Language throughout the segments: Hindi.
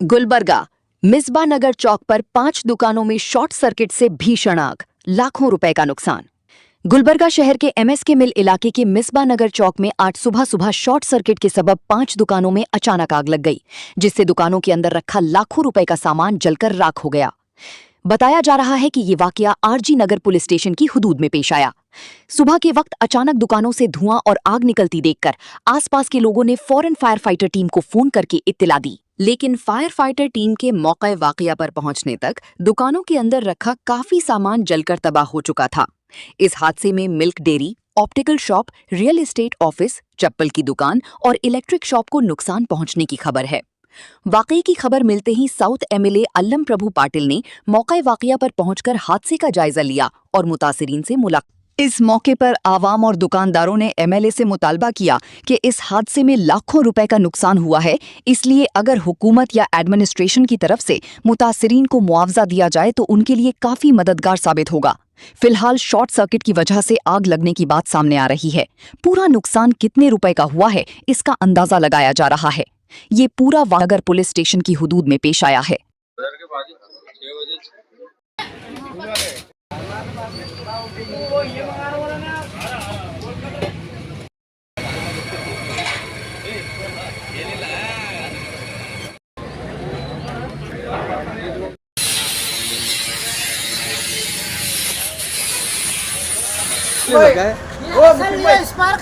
गुलबर्गा मिसबा नगर चौक पर 5 दुकानों में शॉर्ट सर्किट से भीषण आग, लाखों रुपए का नुकसान। गुलबर्गा शहर के एमएसके मिल इलाके के मिसबा नगर चौक में आज सुबह शॉर्ट सर्किट के सबब 5 दुकानों में अचानक आग लग गई, जिससे दुकानों के अंदर रखा लाखों रुपए का सामान जलकर राख हो गया। बताया जा रहा है कि ये वाकया आरजी नगर पुलिस स्टेशन की हुदूद में पेश आया। सुबह के वक्त अचानक दुकानों से धुआं और आग निकलती देखकर आसपास के लोगों ने फौरन फायर फाइटर टीम को फोन करके इत्तला दी, लेकिन फायर फाइटर टीम के मौके वाकया पर पहुंचने तक दुकानों के अंदर रखा काफी सामान जलकर तबाह हो चुका था। इस हादसे में milk dairy, optical shop, real estate office, चप्पल की दुकान और इलेक्ट्रिक शॉप को नुकसान पहुंचने की खबर है। वाकये की खबर मिलते ही साउथ एमएलए अल्लम प्रभु पाटिल ने मौके वाकया पर पहुंचकर हादसे का जायजा लिया और मुतासिरीन से मुलाकात। इस मौके पर आवाम और दुकानदारों ने एमएलए से मुतालबा किया कि इस हादसे में लाखों रुपए का नुकसान हुआ है, इसलिए अगर हुकूमत या एडमिनिस्ट्रेशन की तरफ से मुतासिरीन को मुआवजा दिया जाए तो उनके लिए काफी मददगार साबित होगा। फिलहाल शॉर्ट सर्किट की वजह से आग लगने की बात सामने आ रही है। पूरा नुकसान कितने रुपए का हुआ है, इसका अंदाजा लगाया जा रहा है। ये पूरा नगर पुलिस स्टेशन की हुदूद में पेश आया है। स्पार्क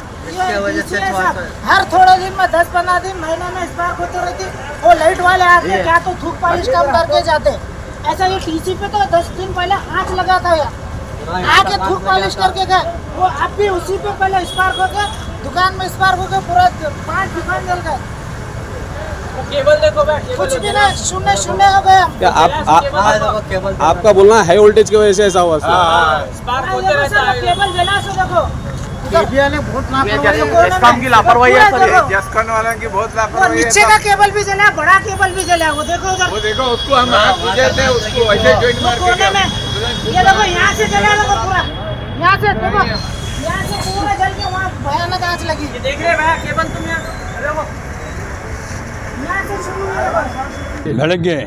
हर थोड़े दिन में 10-15 दिन महीने में स्पार्क होती रहती। वो लाइट वाले आते क्या तो थूक पॉलिश काम करके जाते। ऐसा ये टीसी पे तो 10 दिन पहले आँच लगा था, आके थूक पॉलिश करके गए। वो अब भी उसी पे पहले स्पार्क हो गया, दुकान में स्पार्क हो गया, पूरा 5 दुकान जल गए। केबल देखो कुछ भी नहीं, शून्य हो गए। आपका बोलना हाई वोल्टेज की वजह से ऐसा हुआ? स्पार्क होते रहता है। केबल जला से देखो जस्कॉम की लापरवाही है सर, जस्कॉम वालों की बहुत लापरवाही है। नीचे का केबल भी जला, बड़ा केबल भी जला। वो देखो उधर, वो देखो उसको हम हाथ पूजे थे, उसको ऐसे जॉइंट मार के कोने में ये देखो, यहाँ से जला देखो पूरा, यहाँ से देखो, यहाँ से पूरा जल के वहाँ भयानक आग लगी। देख रहे भैया केबल तुम यहाँ यहाँ से शुरू हुआ। ಬೆಳಗ್ಗೆ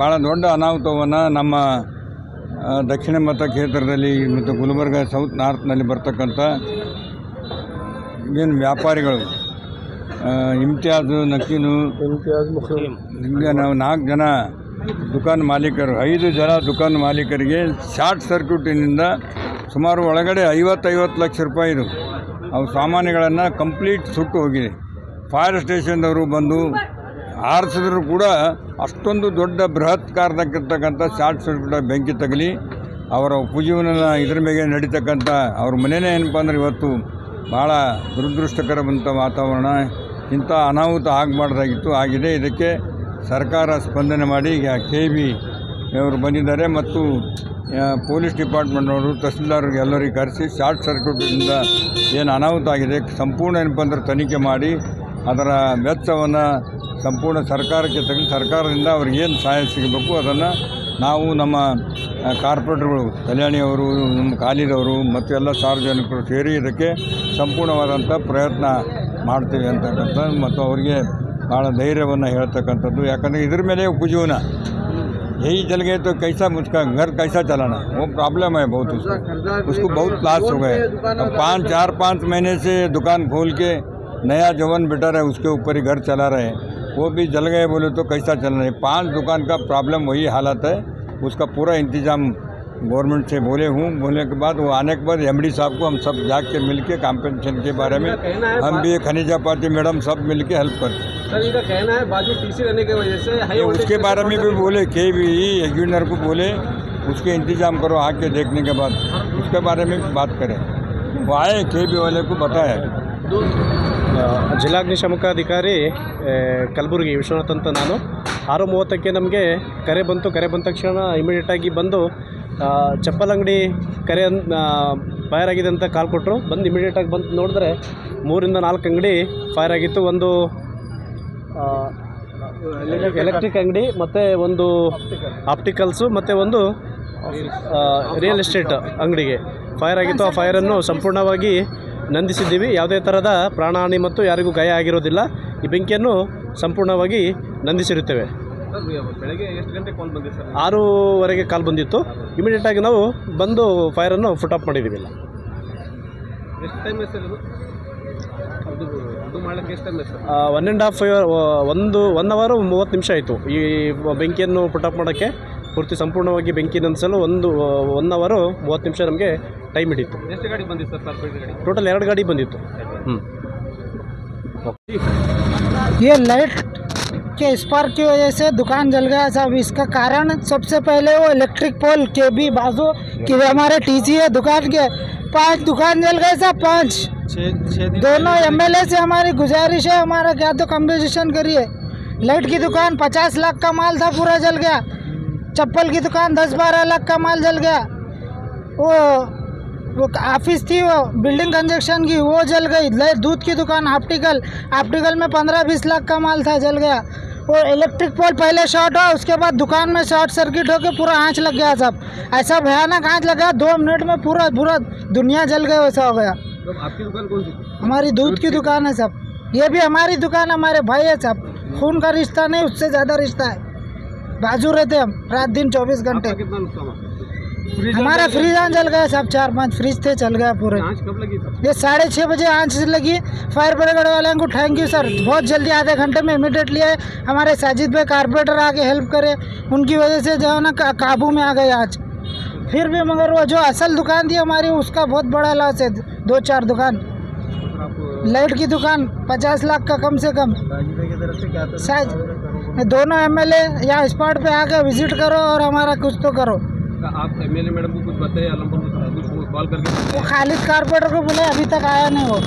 ಭಾಳ ದೊಡ್ಡ ಅನಾಹುತವನ್ನು ನಮ್ಮ ದಕ್ಷಿಣ ಮತಕ್ಷೇತ್ರದಲ್ಲಿ ಮತ್ತು ಗುಲ್ಬರ್ಗ ಸೌತ್ ನಾರ್ತ್ನಲ್ಲಿ ಬರ್ತಕ್ಕಂಥ ಏನು ವ್ಯಾಪಾರಿಗಳು ಇಮ್ತಿಯಾಜು, ನಕೀನು, ನಾವು 4 ಜನ ದುಕಾನ್ ಮಾಲೀಕರು, 5 ಜನ ದುಕಾನ್ ಮಾಲೀಕರಿಗೆ ಶಾರ್ಟ್ ಸರ್ಕ್ಯೂಟಿನಿಂದ ಸುಮಾರು ಒಳಗಡೆ 50 ಲಕ್ಷ ರೂಪಾಯಿದು ಅವು ಸಾಮಾನುಗಳನ್ನು ಕಂಪ್ಲೀಟ್ ಸುಟ್ಟು ಹೋಗಿದೆ. ಫೈರ್ ಸ್ಟೇಷನ್ದವರು ಬಂದು ಆರಿಸಿದ್ರು ಕೂಡ ಅಷ್ಟೊಂದು ದೊಡ್ಡ ಬೃಹತ್ ಕಾರದಕ್ಕಿರ್ತಕ್ಕಂಥ ಶಾರ್ಟ್ ಸರ್ಕ್ಯೂಟ್ ಬೆಂಕಿ ತಗಲಿ ಅವರ ಉಪಜೀವನ ಇದ್ರ ಮೇಲೆ ನಡೀತಕ್ಕಂಥ ಅವ್ರ ಮನೆಯೇ ಏನಪ್ಪ ಅಂದ್ರೆ ಇವತ್ತು ಭಾಳ ದುರದೃಷ್ಟಕರವಂಥ ವಾತಾವರಣ. ಇಂಥ ಅನಾಹುತ ಆಗಬಾರ್ದಾಗಿತ್ತು, ಆಗಿದೆ. ಇದಕ್ಕೆ ಸರ್ಕಾರ ಸ್ಪಂದನೆ ಮಾಡಿ ಈಗ KB ಅವರು ಬಂದಿದ್ದಾರೆ ಮತ್ತು ಪೊಲೀಸ್ ಡಿಪಾರ್ಟ್ಮೆಂಟ್ನವರು, ತಹಸೀಲ್ದಾರ್ಗೆ ಎಲ್ಲರಿಗೆ ಕರೆಸಿ ಶಾರ್ಟ್ ಸರ್ಕ್ಯೂಟಿಂದ ಏನು ಅನಾಹುತ ಆಗಿದೆ ಸಂಪೂರ್ಣ ಏನಪ್ಪ ಅಂದ್ರೆ ತನಿಖೆ ಮಾಡಿ ಅದರ ವೆಚ್ಚವನ್ನು ಸಂಪೂರ್ಣ ಸರ್ಕಾರಕ್ಕೆ ತಗಲಿ, ಸರ್ಕಾರದಿಂದ ಅವ್ರಿಗೇನು ಸಹಾಯ ಸಿಗಬೇಕು ಅದನ್ನು ನಾವು ನಮ್ಮ ಕಾರ್ಪೊರೇಟ್ರುಗಳು, ಕಲ್ಯಾಣಿಯವರು, ನಮ್ಮ ಖಾಲಿದವರು ಮತ್ತು ಎಲ್ಲ ಸಾರ್ವಜನಿಕರು ಸೇರಿ ಇದಕ್ಕೆ ಸಂಪೂರ್ಣವಾದಂಥ ಪ್ರಯತ್ನ ಮಾಡ್ತೀವಿ ಅಂತಕ್ಕಂಥದ್ದು ಮತ್ತು ಅವರಿಗೆ ಭಾಳ ಧೈರ್ಯವನ್ನು ಹೇಳ್ತಕ್ಕಂಥದ್ದು. ಯಾಕಂದರೆ ಇದ್ರ ಮೇಲೆ ಉಪಜೀವನ यही जल गए तो कैसा उसका घर कैसा चलाना, वो प्रॉब्लम है बहुत उसको बहुत लॉस हो गए। अब 4-5 महीने से दुकान खोल के नया जवान बेटर है उसके ऊपर ही घर चला रहे हैं, वो भी जल गए बोले तो कैसा चलना है। 5 दुकान का प्रॉब्लम वही हालत है। उसका पूरा इंतज़ाम गवर्नमेंट से बोले बोलने के बाद वो आने के बाद MD साहब को हम सब जाके मिल के कॉम्पेंसेशन के बारे में हम भी खनिजा पार्टी मैडम सब मिल के हेल्प करते हैं। सर इनका कहना है बाजू टीसी रहने की वजह से हाई वोल्टेज उसके बारे में भी बोले, KB इंजीनियर को बोले उसके इंतज़ाम करो, आके देखने के बाद उसके बारे में भी बात करें। वो आए KB वाले को बताया। ಜಿಲ್ಲಾಗ್ನಿಶಾಮಕ ಅಧಿಕಾರಿ ಕಲಬುರಗಿ ವಿಶ್ವನಾಥ್ ಅಂತ ನಾನು. 6:30ಕ್ಕೆ ನಮಗೆ ಕರೆ ಬಂತು. ಕರೆ ಬಂದ ತಕ್ಷಣ ಇಮಿಡಿಯೇಟಾಗಿ ಬಂದು ಚಪ್ಪಲ್ ಅಂಗಡಿ ಫೈರ್ ಆಗಿದೆ ಅಂತ ಕಾಲ್ ಕೊಟ್ಟರು. ಬಂದು ಇಮಿಡಿಯೇಟಾಗಿ ಬಂದು ನೋಡಿದ್ರೆ 3-4 ಅಂಗಡಿ ಫೈರ್ ಆಗಿತ್ತು. ಒಂದು ಎಲೆಕ್ಟ್ರಿಕ್ ಅಂಗಡಿ ಮತ್ತು ಒಂದು ಆಪ್ಟಿಕಲ್ಸು ಮತ್ತು ಒಂದು ರಿಯಲ್ ಎಸ್ಟೇಟ್ ಅಂಗಡಿಗೆ ಫೈರ್ ಆಗಿತ್ತು. ಆ ಫೈರನ್ನು ಸಂಪೂರ್ಣವಾಗಿ ನಂದಿಸಿದ್ದೀವಿ. ಯಾವುದೇ ಥರದ ಪ್ರಾಣಹಾನಿ ಮತ್ತು ಯಾರಿಗೂ ಗಾಯ ಆಗಿರೋದಿಲ್ಲ. ಈ ಬೆಂಕಿಯನ್ನು ಸಂಪೂರ್ಣವಾಗಿ ನಂದಿಸಿರುತ್ತೇವೆ. ಸರ್ ಬೆಳಗ್ಗೆ ಎಷ್ಟು ಗಂಟೆ ಕಾಲ್ ಬಂದಿದೆ ಸರ್? 6:15 ಕಾಲ್ ಬಂದಿತ್ತು. ಇಮಿಡಿಯೇಟಾಗಿ ನಾವು ಬಂದು ಫೈರನ್ನು ಫುಟ್ ಆಫ್ ಮಾಡಿದ್ದೀವಿ. ಇಲ್ಲ ಎಷ್ಟು ಟೈಮ್ ಇದೆ ಸರ್ ಅದು ಮಾಡಲಿಕ್ಕೆ? ಎಷ್ಟು ಟೈಮ್ ಇದೆ ಸರ್? 1 ಅವರ್ 30 ನಿಮಿಷ ಆಯಿತು ಈ ಬೆಂಕಿಯನ್ನು ಪುಟ್ ಆಫ್ ಮಾಡೋಕ್ಕೆ. ಪೂರ್ತಿ ಸಂಪೂರ್ಣವಾಗಿ ಬೆಂಕಿ ನಂದಿಸಲು 1 ಅವರ್ 30 ನಿಮಿಷ ನಮಗೆ ಟೈಮ್ ಹಿಡಿಯಿತು. ಎಷ್ಟು ಗಾಡಿ ಬಂದಿತ್ತು ಸರ್ ಕಾರ್ಪೊರೇಟ್ ಗಾಡಿ? ಟೋಟಲ್ 2 ಗಾಡಿ ಬಂದಿತ್ತು. ये लाइट के स्पार्क की वजह से दुकान जल गया साहब। इसका कारण सबसे पहले वो इलेक्ट्रिक पोल के भी बाजू कि हमारे टीसी है दुकान के, 5 दुकान जल गए साहब। 5 दोनों एमएलए से हमारी गुजारिश है, हमारा क्या तो कंपोजिशन करिए। लाइट की दुकान 50 लाख का माल था, पूरा जल गया। चप्पल की दुकान 10-12 लाख का माल जल गया। वो ऑफिस थी वो बिल्डिंग कंस्ट्रक्शन की, वो जल गई। दूध की दुकान ऑप्टिकल में 15-20 लाख का माल था, जल गया। वो इलेक्ट्रिक पोल पहले शॉर्ट हुआ, उसके बाद दुकान में शॉर्ट सर्किट होकर पूरा आँच लग गया सब। ऐसा भयानक आँच लगा 2 मिनट में पूरा दुनिया जल गई, वैसा हो गया। तो आपकी दुकान कौन सी? हमारी दूध की दुकान है सब। ये भी हमारी दुकान, हमारे भाई है सब। खून का रिश्ता नहीं, उससे ज़्यादा रिश्ता है। बाजू रहते हम रात दिन 24 घंटे। आपका कितना नुकसान हुआ? हमारा फ्रीज आन जल गया सब, 4-5 फ्रिज थे, चल गया पूरे। आँच कब लगी सर? ये 6:30 बजे आँच लगी। फायर ब्रिगेड वाले को थैंक यू सर, बहुत जल्दी आधे घंटे में इमीडिएटली आए। हमारे साजिद भाई कारपोरेटर आके हेल्प करे, उनकी वजह से जो है ना काबू में आ गई आँच। फिर भी मगर वो जो असल दुकान थी हमारी, उसका बहुत बड़ा लॉस है। 2-4 दुकान, लाइट की दुकान 50 लाख का कम से कम। दोनों एमएलए यहाँ स्पॉट पे आके विजिट करो और हमारा कुछ तो करो। आप एमएलए मैडम को कुछ बताइए, कुछ कॉल करके? वो खालिद कारपोरेटर को बोले, अभी तक आया नहीं वो।